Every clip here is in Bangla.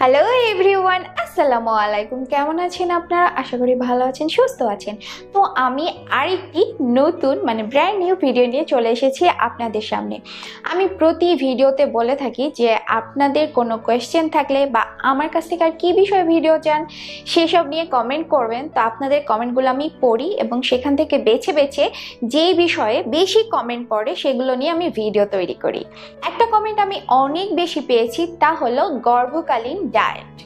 হ্যালো এভরিওয়ান, আসসালামু আলাইকুম। কেমন আছেন আপনারা? আশা করি ভালো আছেন, সুস্থ আছেন। তো আমি আরেকটি নতুন ব্র্যান্ড নিউ ভিডিও নিয়ে চলে এসেছি আপনাদের সামনে। আমি প্রতি ভিডিওতে বলে থাকি যে আপনাদের কোনো কোয়েশ্চেন থাকলে বা আমার কাছ থেকে আর কী বিষয়ে ভিডিও চান সেসব নিয়ে কমেন্ট করবেন। তো আপনাদের কমেন্টগুলো আমি পড়ি এবং সেখান থেকে বেছে বেছে যেই বিষয়ে বেশি কমেন্ট পড়ে সেগুলো নিয়ে আমি ভিডিও তৈরি করি। একটা কমেন্ট আমি অনেক বেশি পেয়েছি, তা হলো গর্ভকালীন ডায়েট।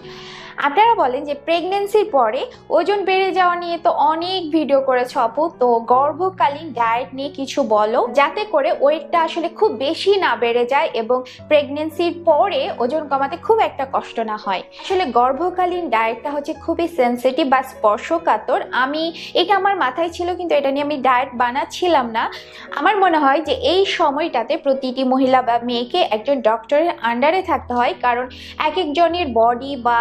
আপনারা বলেন যে প্রেগনেন্সির পরে ওজন বেড়ে যাওয়া নিয়ে তো অনেক ভিডিও করেছো আপু, তো গর্ভকালীন ডায়েট নিয়ে কিছু বলো যাতে করে ওয়েটটা আসলে খুব বেশি না বেড়ে যায় এবং প্রেগনেন্সির পরে ওজন কমাতে খুব একটা কষ্ট না হয়। আসলে গর্ভকালীন ডায়েটটা হচ্ছে খুবই সেন্সিটিভ বা স্পর্শকাতর। এটা আমার মাথায় ছিল, কিন্তু এটা নিয়ে আমি ডায়েট বানাচ্ছিলাম না। আমার মনে হয় যে এই সময়টাতে প্রতিটি মহিলা বা মেয়েকে একজন ডক্টরের আন্ডারে থাকতে হয়, কারণ এক একজনের বডি বা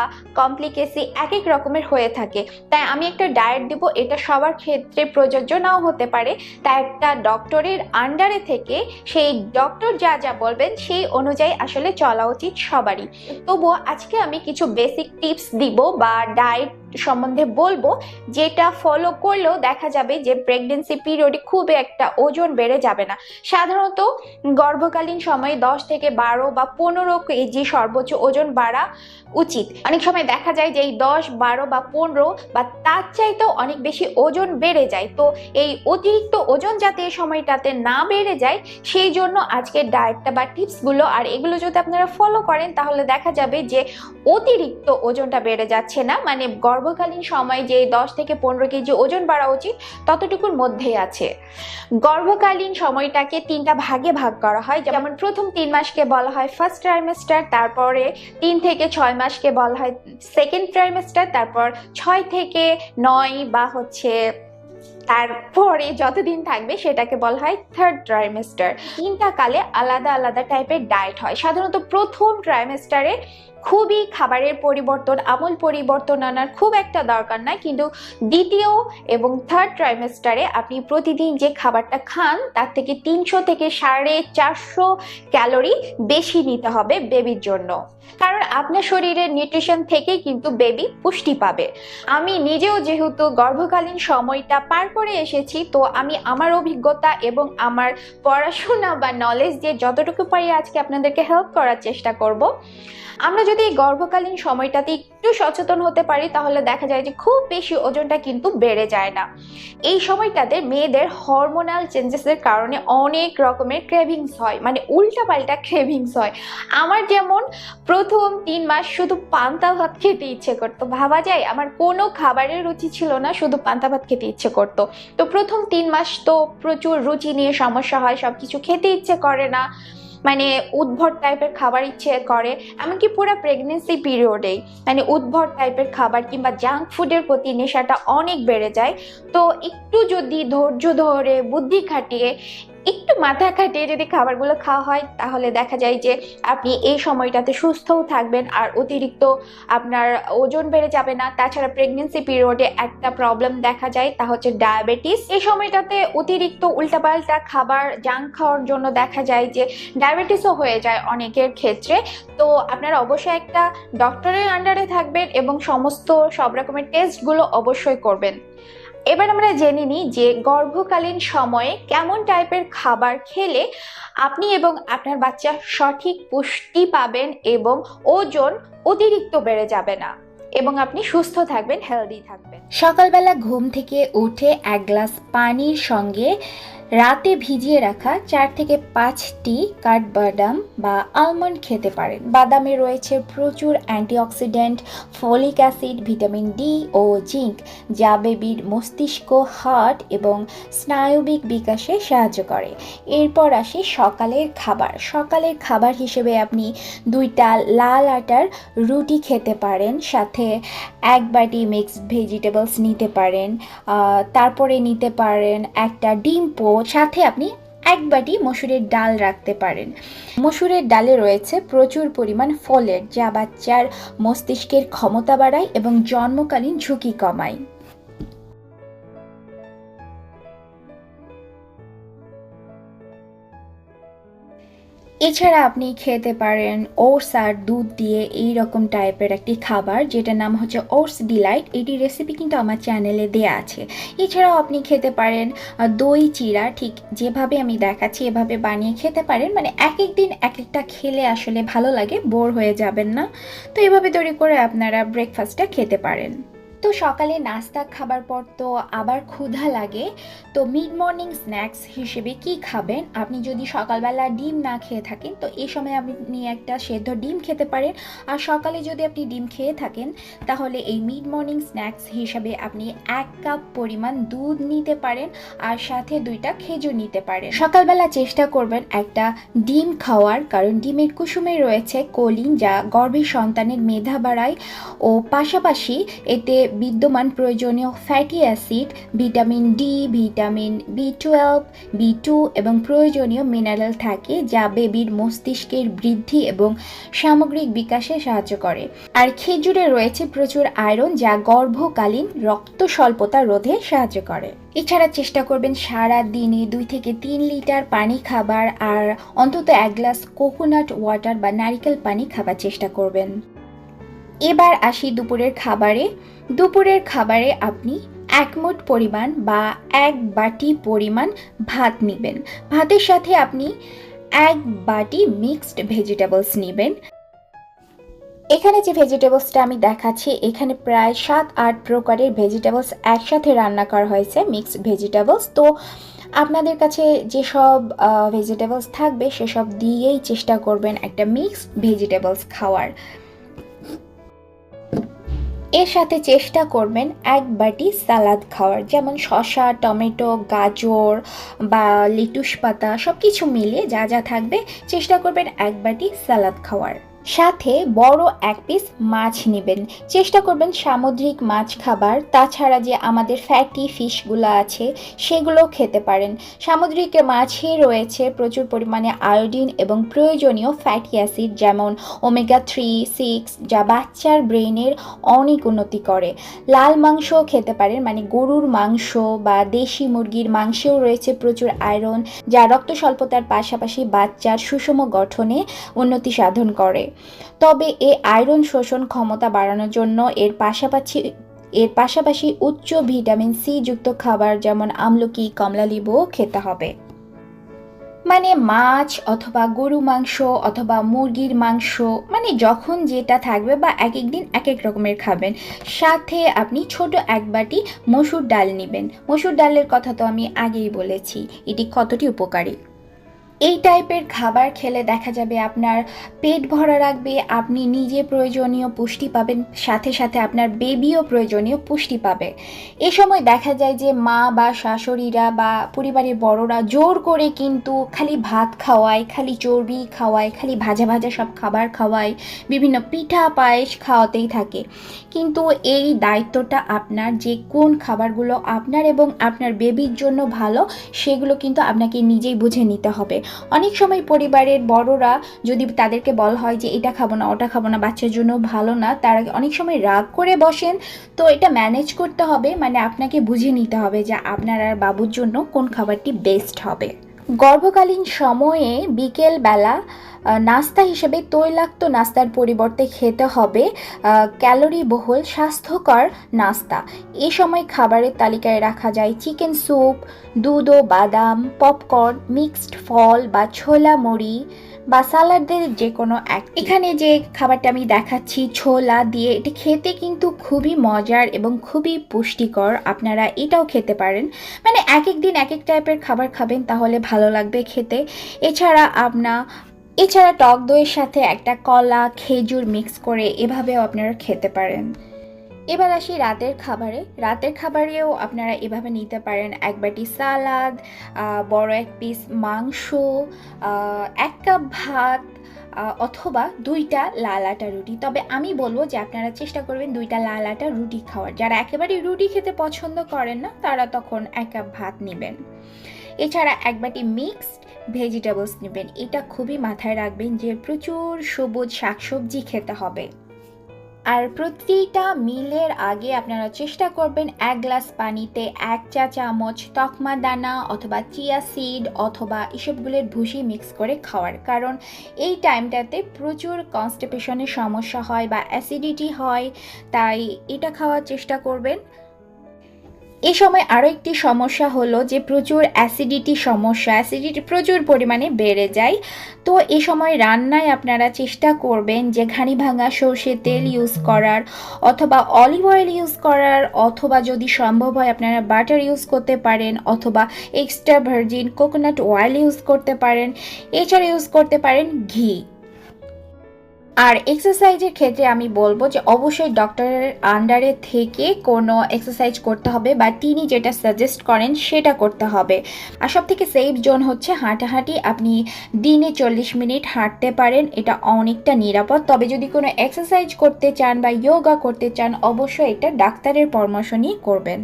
কমপ্লিকেসি এক এক রকমের হয়ে থাকে। তাই আমি একটা ডায়েট দিব, এটা সবার ক্ষেত্রে প্রযোজ্য নাও হতে পারে। তাই একটা ডক্টরের আন্ডারে থেকে সেই ডক্টর যা যা বলবেন সেই অনুযায়ী আসলে চলা উচিত সবারই। তবুও আজকে আমি কিছু বেসিক টিপস দিব বা ডায়েট সম্বন্ধে বলবো, যেটা ফলো করলেও দেখা যাবে যে প্রেগনেন্সি পিরিয়ডে খুব একটা ওজন বেড়ে যাবে না। সাধারণত গর্ভকালীন সময়ে 10 থেকে 12 বা 15 কেজি সর্বোচ্চ ওজন বাড়া উচিত। অনেক সময় দেখা যায় যে এই 10, 12 বা 15 বা তার চাইতেও অনেক বেশি ওজন বেড়ে যায়। তো এই অতিরিক্ত ওজন যাতে এই সময়টাতে না বেড়ে যায় সেই জন্য আজকের ডায়েটটা বা টিপসগুলো, আর এগুলো যদি আপনারা ফলো করেন তাহলে দেখা যাবে যে অতিরিক্ত ওজনটা বেড়ে যাচ্ছে না। গর্ভকালীন সময় যে 10 থেকে 15 কেজি ওজন বাড়া উচিত ততটুকুর মধ্যেই আছে। গর্ভকালীন সময়টাকে 3টা ভাগে ভাগ করা হয়। যেমন প্রথম 3 মাসকে বলা হয় ফার্স্ট ট্রাইমেস্টার, তারপরে 3 থেকে 6 মাসকে বলা হয় সেকেন্ড ট্রাইমেস্টার, তারপর 6 থেকে 9 বা তারপরে যতদিন থাকবে সেটাকে বলা হয় থার্ড ট্রাইমেস্টার। 3টা কালে আলাদা আলাদা টাইপের ডায়েট হয়। সাধারণত প্রথম ট্রাইমেস্টারে খুবই খাবারের পরিবর্তন, আমূল পরিবর্তন আনার খুব একটা দরকার নাই, কিন্তু দ্বিতীয় এবং থার্ড ট্রাইমেস্টারে আপনি প্রতিদিন যে খাবারটা খান তার থেকে 300 থেকে 450 ক্যালোরি বেশি নিতে হবে বেবির জন্য, কারণ আপনার শরীরের নিউট্রিশন থেকেই কিন্তু বেবি পুষ্টি পাবে। আমি নিজেও যেহেতু গর্ভকালীন সময়টা পার করে এসেছি, তো আমি আমার অভিজ্ঞতা এবং আমার পড়াশোনা বা নলেজ দিয়ে যতটুকু পারি আজকে আপনাদেরকে হেল্প করার চেষ্টা করব। আমরা যদি গর্ভকালীন সময়টাতে একটু সচেতন হতে পারি তাহলে দেখা যায় যে খুব বেশি ওজনটা কিন্তু বেড়ে যায় না। এই সময়টাতে মেয়েদের হরমোনাল চেঞ্জেসের কারণে অনেক রকমের ক্রেভিংস হয়, উল্টাপাল্টা ক্রেভিংস হয়। আমার যেমন প্রথম 3 মাস শুধু পান্তা ভাত খেতে ইচ্ছে করতো। ভাবা যায়, আমার কোনো খাবারের রুচি ছিল না, শুধু পান্তা ভাত খেতে ইচ্ছে করতো। তো প্রথম 3 মাস তো প্রচুর রুচি নিয়ে সমস্যা হয়, সবকিছু খেতে ইচ্ছে করে না, উদ্ভট টাইপের খাবার ইচ্ছে করে। এমনকি পুরো প্রেগনেন্সি পিরিয়ডেই উদ্ভট টাইপের খাবার কিংবা জাঙ্ক ফুডের প্রতি নেশাটা অনেক বেড়ে যায়। তো একটু যদি ধৈর্য ধরে বুদ্ধি খাটিয়ে একটু মাথা খাটিয়ে যদি খাবারগুলো খাওয়া হয় তাহলে দেখা যায় যে আপনি এই সময়টাতে সুস্থও থাকবেন আর অতিরিক্ত আপনার ওজন বেড়ে যাবে না। তাছাড়া প্রেগনেন্সি পিরিয়ডে একটা প্রবলেম দেখা যায়, তা হচ্ছে ডায়াবেটিস। এই সময়টাতে অতিরিক্ত উল্টাপাল্টা খাবার জাঙ্ক খাওয়ার জন্য দেখা যায় যে ডায়াবেটিসও হয়ে যায় অনেকের ক্ষেত্রে। তো আপনারা অবশ্যই একটা ডক্টরের আন্ডারে থাকবেন এবং সব রকমের টেস্টগুলো অবশ্যই করবেন। এবার আমরা জেনে নিই যে গর্ভকালীন সময়ে কেমন টাইপের খাবার খেলে আপনি এবং আপনার বাচ্চা সঠিক পুষ্টি পাবেন এবং ওজন অতিরিক্ত বেড়ে যাবে না এবং আপনি সুস্থ থাকবেন, হেলদি থাকবেন। সকালবেলা ঘুম থেকে উঠে 1 গ্লাস পানির সঙ্গে রাতে ভিজিয়ে রাখা 4 থেকে 5টি কাঠবাদাম বা আলমন্ড খেতে পারেন। বাদামে রয়েছে প্রচুর antioxidant, folic acid, vitamin D ও জিঙ্ক, যা বেবির মস্তিষ্ক, হার্ট এবং স্নায়বিক বিকাশে সাহায্য করে। এরপর আসি সকালের খাবার। সকালের খাবার হিসেবে আপনি 2টা লাল আটার রুটি খেতে পারেন, সাথে 1 বাটি মিক্সড ভেজিটেবলস নিতে পারেন, তারপরে নিতে পারেন একটা ডিম পোচ, সাথে আপনি 1 বাটি মসুরের ডাল রাখতে পারেন। মসুরের ডালে রয়েছে প্রচুর পরিমাণ ফোলেট, যা বাচ্চার মস্তিষ্কের ক্ষমতা বাড়ায় এবং জন্মকালীন ঝুঁকি কমায়। এছাড়া আপনি খেতে পারেন ওটস আর দুধ দিয়ে এই রকম টাইপের একটি খাবার, যেটার নাম হচ্ছে ওটস ডিলাইট। এটি রেসিপি কিন্তু আমার চ্যানেলে দেয়া আছে। এছাড়াও আপনি খেতে পারেন দই চিড়া, ঠিক যেভাবে আমি দেখাচ্ছি এভাবে বানিয়ে খেতে পারেন। মানে এক এক দিন এক একটা খেলে আসলে ভালো লাগে, বোর হয়ে যাবেন না। তো এভাবে তৈরি করে আপনারা ব্রেকফাস্টটা খেতে পারেন। তো সকালে নাস্তা খাবার পর তো আবার ক্ষুধা লাগে। তো মিড মর্নিং স্ন্যাক্স হিসেবে কি খাবেন? আপনি যদি সকালবেলা ডিম না খেয়ে থাকেন তো এই সময় আপনি একটা সেদ্ধ ডিম খেতে পারেন। আর সকালে যদি আপনি ডিম খেয়ে থাকেন তাহলে এই মিড মর্নিং স্ন্যাক্স হিসাবে আপনি 1 কাপ পরিমাণ দুধ নিতে পারেন আর সাথে 2টা খেজুর নিতে পারেন। সকালবেলা চেষ্টা করবেন একটা ডিম খাওয়ার, কারণ ডিমের কুসুমে রয়েছে কোলিন, যা গর্ভের সন্তানের মেধা বাড়ায় ও পাশাপাশি এতে বিদ্যমান প্রয়োজনীয় fatty acid, vitamin D, vitamin বি12, বি2 এবং প্রয়োজনীয় মিনারেল থাকে, যা বেবির মস্তিষ্কের বৃদ্ধি এবং সামগ্রিক বিকাশে সাহায্য করে। আর খেজুরে রয়েছে প্রচুর আয়রন, যা গর্ভকালীন রক্ত স্বল্পতা রোধে সাহায্য করে। এছাড়া চেষ্টা করবেন সারা দিনে 2 থেকে 3 লিটার পানি খাবার, আর অন্তত 1 গ্লাস কোকোনাট ওয়াটার বা নারিকেল পানি খাবার চেষ্টা করবেন। এবার আসি দুপুরের খাবারে। দুপুরের খাবারে আপনি 1 মুঠ পরিমাণ বা 1 বাটি পরিমাণ ভাত নেবেন। ভাতের সাথে আপনি 1 বাটি মিক্সড ভেজিটেবলস নেবেন। এখানে যে ভেজিটেবলসটা আমি দেখাচ্ছি, এখানে প্রায় 7-8 প্রকারের ভেজিটেবলস একসাথে রান্না করা হয়েছে, মিক্সড ভেজিটেবলস। তো আপনাদের কাছে যেসব ভেজিটেবলস থাকবে সেসব দিয়েই চেষ্টা করবেন একটা মিক্সড ভেজিটেবলস খাওয়ার। এর সাথে চেষ্টা করবেন 1 বাটি সালাদ খাওয়ার, যেমন শসা, টমেটো, গাজর বা লেটুস পাতা সব কিছু মিলিয়ে যা যা থাকবে চেষ্টা করবেন 1 বাটি সালাদ খাওয়ার। সাথে বড় 1 পিস মাছ নেবেন। চেষ্টা করবেন সামুদ্রিক মাছ খাবার। তাছাড়া যে আমাদের ফ্যাটি ফিশগুলো আছে সেগুলো খেতে পারেন। সামুদ্রিক মাছে রয়েছে প্রচুর পরিমাণে আয়োডিন এবং প্রয়োজনীয় ফ্যাটি অ্যাসিড, যেমন ওমেগা 3-6, যা বাচ্চার ব্রেনের অনেক উন্নতি করে। লাল মাংস খেতে পারেন, মানে গরুর মাংস বা দেশি মুরগির মাংসেও রয়েছে প্রচুর আয়রন, যা রক্ত স্বল্পতার পাশাপাশি বাচ্চার সুষম গঠনে উন্নতি সাধন করে। তবে এই আয়রন শোষণ ক্ষমতা বাড়ানোর জন্য এর পাশাপাশি উচ্চ ভিটামিন সি যুক্ত খাবার যেমন আমলকি, কমলালেবুও খেতে হবে। মানে মাছ অথবা গরু মাংস অথবা মুরগির মাংস, মানে যখন যেটা থাকবে বা এক এক দিন এক এক রকমের খাবেন। সাথে আপনি ছোট 1 বাটি মসুর ডাল নেবেন। মসুর ডালের কথা তো আমি আগেই বলেছি এটি কতটি উপকারী। এই টাইপের খাবার খেলে দেখা যাবে আপনার পেট ভরা রাখবে, আপনি নিজে প্রয়োজনীয় পুষ্টি পাবেন, সাথে সাথে আপনার বেবিও প্রয়োজনীয় পুষ্টি পাবে। এ সময় দেখা যায় যে মা বা শাশুড়িরা বা পরিবারের বড়রা জোর করে কিন্তু খালি ভাত খাওয়ায়, খালি চর্বি খাওয়ায়, খালি ভাজা ভাজা সব খাবার খাওয়ায়, বিভিন্ন পিঠা পায়েস খাওয়াতেই থাকে। কিন্তু এই দায়িত্বটা আপনার, যে কোন খাবারগুলো আপনার এবং আপনার বেবির জন্য ভালো সেগুলো কিন্তু আপনাকে নিজেই বুঝে নিতে হবে। অনেক সময় পরিবারের বড়রা যদি তাদেরকে বলা হয় যে এটা খাবো না, ওটা খাবো না, বাচ্চার জন্য ভালো না, তারা অনেক সময় রাগ করে বসেন। তো এটা ম্যানেজ করতে হবে, মানে আপনাকে বুঝে নিতে হবে যে আপনার আর বাবুর জন্য কোন খাবারটি বেস্ট হবে। গর্ভকালীন সময়ে বিকেল বেলা নাস্তা হিসেবে তৈলাক্ত নাস্তার পরিবর্তে খেতে হবে ক্যালোরি বহুল স্বাস্থ্যকর নাস্তা। এ সময় খাবারের তালিকায় রাখা যায় চিকেন স্যুপ, দুধ ও বাদাম, পপকর্ন, মিক্সড ফল বা ছোলা মুড়ি বা সালাডের যে কোনো এক। এখানে যে খাবারটা আমি দেখাচ্ছি ছোলা দিয়ে, এটা খেতে কিন্তু খুবই মজার এবং খুবই পুষ্টিকর। আপনারা এটাও খেতে পারেন। মানে এক এক দিন এক এক টাইপের খাবার খাবেন, তাহলে ভালো লাগবে খেতে। এছাড়া টক দইয়ের সাথে একটা কলা, খেজুর মিক্স করে এভাবেও আপনারা খেতে পারেন। এবার আসি রাতের খাবারে। রাতের খাবারেও আপনারা এভাবে নিতে পারেন 1 বাটি সালাদ, বড় 1 পিস মাংস, 1 কাপ ভাত, অথবা 2টা লাল আটা রুটি। তবে আমি বলবো যে আপনারা চেষ্টা করবেন 2টা লাল আটা রুটি খাওয়ার। যারা একেবারে রুটি খেতে পছন্দ করেন না তারা তখন 1 কাপ ভাত নেবেন। এছাড়া 1 বাটি মিক্সড ভেজিটেবলস নেবেন। এটা খুবই মাথায় রাখবেন যে প্রচুর সবুজ শাকসবজি খেতে হবে। আর প্রতিটা মিলের আগে আপনারা চেষ্টা করবেন 1 গ্লাস পানিতে 1 চা চামচ তকমা দানা অথবা চিয়া সিড অথবা এসবগুলোর ভুসি মিক্স করে খাওয়ার, কারণ এই টাইমটাতে প্রচুর কনস্টিপেশনের সমস্যা হয় বা অ্যাসিডিটি হয়, তাই এটা খাওয়ার চেষ্টা করবেন। এই সময় আরও একটি সমস্যা হলো যে প্রচুর অ্যাসিডিটি প্রচুর পরিমাণে বেড়ে যায়। তো এই সময় রান্নায় আপনারা চেষ্টা করবেন যে ঘানি ভাঙা সর্ষের তেল ইউজ করার অথবা অলিভ অয়েল ইউজ করার, অথবা যদি সম্ভব হয় আপনারা বাটার ইউজ করতে পারেন অথবা extra virgin coconut oil use করতে পারেন, এছাড়া ইউজ করতে পারেন ঘি। আর এক্সারসাইজের ক্ষেত্রে আমি বলবো যে অবশ্যই ডক্টরের আন্ডারে থেকে কোনো এক্সারসাইজ করতে হবে বা তিনি যেটা সাজেস্ট করেন সেটা করতে হবে। আর সব থেকে সেফ জোন হচ্ছে হাঁটাহাঁটি। আপনি দিনে 40 মিনিট হাঁটতে পারেন, এটা অনেকটা নিরাপদ। তবে যদি কোনো এক্সারসাইজ করতে চান বা যোগা করতে চান অবশ্যই এটা ডাক্তারের পরামর্শ নিয়ে করবেন।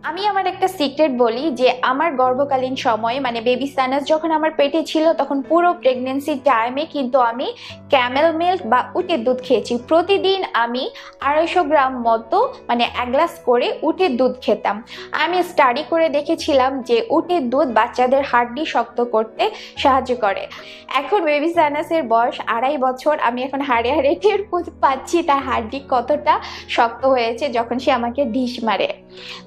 আমি আমার একটা সিক্রেট বলি যে আমার গর্ভকালীন সময়ে মানে বেবি সানাস যখন আমার পেটে ছিল তখন পুরো প্রেগনেন্সি টাইমে কিন্তু আমি ক্যামেল মিল্ক বা উটের দুধ খেয়েছি। প্রতিদিন আমি 250 গ্রাম মতো মানে 1 গ্লাস করে উটের দুধ খেতাম। আমি স্টাডি করে দেখেছিলাম যে উটের দুধ বাচ্চাদের হাড্ডি শক্ত করতে সাহায্য করে। এখন বেবি সানাসের বয়স 2.5 বছর, আমি এখন হাড়ে হাড়ে টের পাচ্ছি তার হাড্ডি কতটা শক্ত হয়েছে যখন সে আমাকে ঢিস মারে।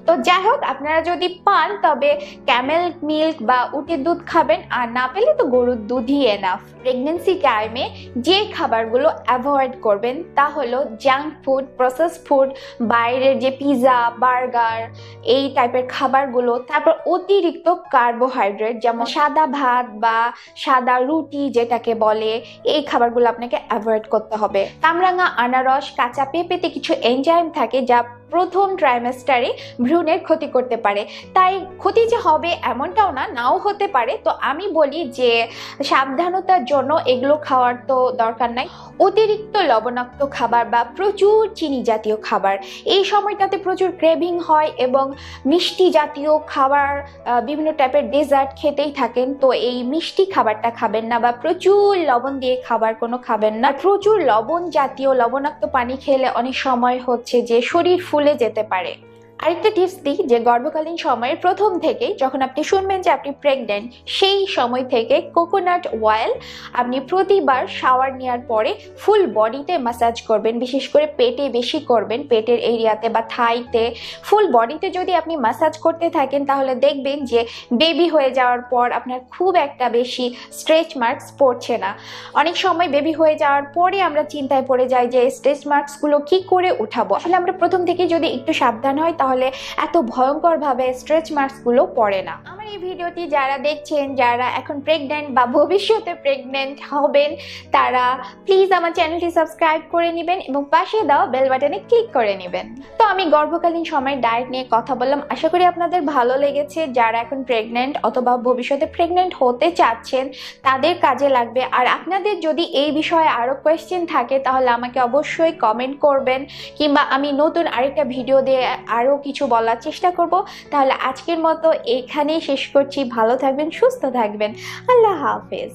তো যাই হোক, আপনারা যদি পান তবে ক্যামেল মিল্ক বা উটের দুধ খাবেন, আর না পেলে তো গরুর দুধই এনাফ। প্রেগনেন্সি টাইমে যে খাবারগুলো অ্যাভয়েড করবেন তা হলো জাঙ্ক ফুড, প্রসেস ফুড, বাইরের যে পিৎজা বার্গার এই টাইপের খাবারগুলো, তারপর অতিরিক্ত কার্বোহাইড্রেট যেমন সাদা ভাত বা সাদা রুটি যেটাকে বলে, এই খাবারগুলো আপনাকে অ্যাভয়েড করতে হবে। কামরাঙা আনারস, কাঁচা পেঁপেতে কিছু এনজাইম থাকে যা প্রথম ট্রাইমেস্টারে ভ্রূণের ক্ষতি করতে পারে, তাই ক্ষতি যে হবে এমনটাও না, নাও হতে পারে। তো আমি বলি যে সাবধানতার জন্য এগুলো খাওয়ার তো দরকার নাই। অতিরিক্ত লবণাক্ত খাবার বা প্রচুর চিনি জাতীয় খাবার, এই সময়টাতে প্রচুর ক্রেভিং হয় এবং মিষ্টি জাতীয় খাবার, বিভিন্ন টাইপের ডেজার্ট খেতেই থাকেন। তো এই মিষ্টি খাবারটা খাবেন না বা প্রচুর লবণ দিয়ে খাবার কোনো খাবেন না। প্রচুর লবণ জাতীয় লবণাক্ত পানি খেলে অনেক সময় হচ্ছে যে শরীর ফুলে যেতে পারে। আরেকটা টিপস দিই যে গর্ভকালীন সময়ের প্রথম থেকে যখন আপনি শুনবেন যে আপনি প্রেগনেন্ট, সেই সময় থেকে কোকোনাট অয়েল আপনি প্রতিবার শাওয়ার নেওয়ার পরে ফুল বডিতে ম্যাসাজ করবেন, বিশেষ করে পেটে বেশি করবেন, পেটের এরিয়াতে বা থাইতে। ফুল বডিতে যদি আপনি ম্যাসাজ করতে থাকেন তাহলে দেখবেন যে বেবি হয়ে যাওয়ার পর আপনার খুব একটা বেশি স্ট্রেচ মার্কস পড়ছে না। অনেক সময় বেবি হয়ে যাওয়ার পরে আমরা চিন্তায় পড়ে যাই যে স্ট্রেচ মার্কসগুলো কি করে উঠাবো। আসলে আমরা প্রথম থেকে যদি একটু সাবধান হই তাহলে এত ভয়ঙ্কর ভাবে স্ট্রেচ মার্কস গুলো পড়ে না। আমার এই ভিডিওটি যারা দেখছেন, যারা এখন প্রেগন্যান্ট বা ভবিষ্যতে প্রেগন্যান্ট হবেন, তারা প্লিজ আমার চ্যানেলটি সাবস্ক্রাইব করে নেবেন এবং পাশে দাও বেল বাটনে ক্লিক করে নেবেন। তো আমি গর্ভকালীন সময় ডায়েট নিয়ে কথা বললাম, আশা করি আপনাদের ভালো লেগেছে। যারা এখন প্রেগন্যান্ট অথবা ভবিষ্যতে প্রেগন্যান্ট হতে চাচ্ছেন তাদের কাজে লাগবে। আর আপনাদের যদি এই বিষয়ে আরো কোয়েশ্চেন থাকে তাহলে আমাকে অবশ্যই কমেন্ট করবেন, কিংবা আমি নতুন আরেকটা ভিডিও দিয়ে আরো কিছু বলার চেষ্টা করব। তাহলে আজকের মতো এখানেই শেষ করছি। ভালো থাকবেন, সুস্থ থাকবেন, আল্লাহ হাফেজ।